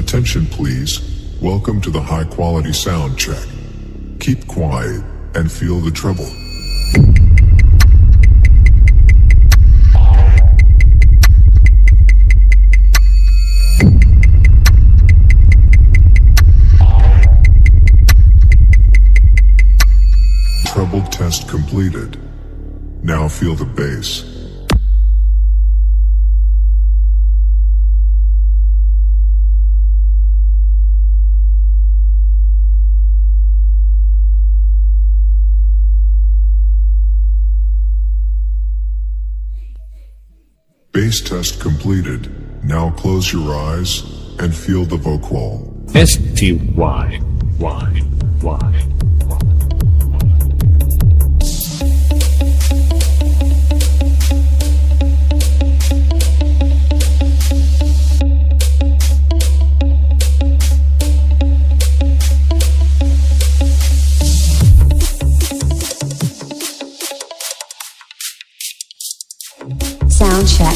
Attention please, welcome to the high quality sound check. Keep quiet and feel the treble. Treble test completed. Now feel the bass. Bass test completed. Now close your eyes and feel the vocal. S-T-Y-Y-Y. Sound check.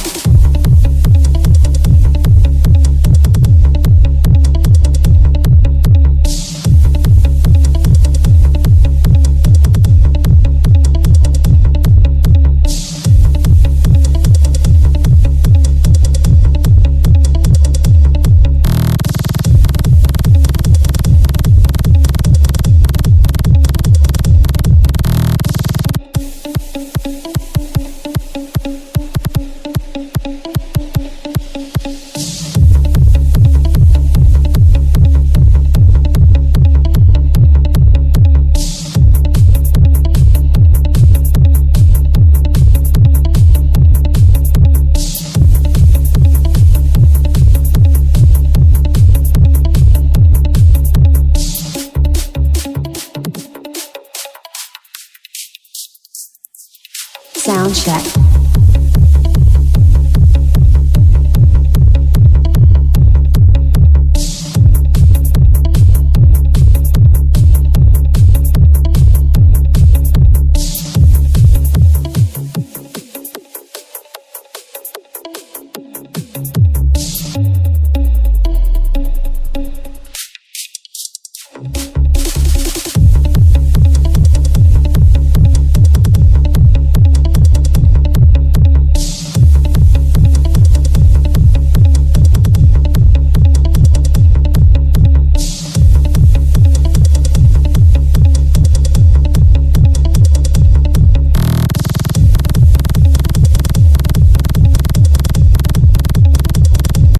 Sound check.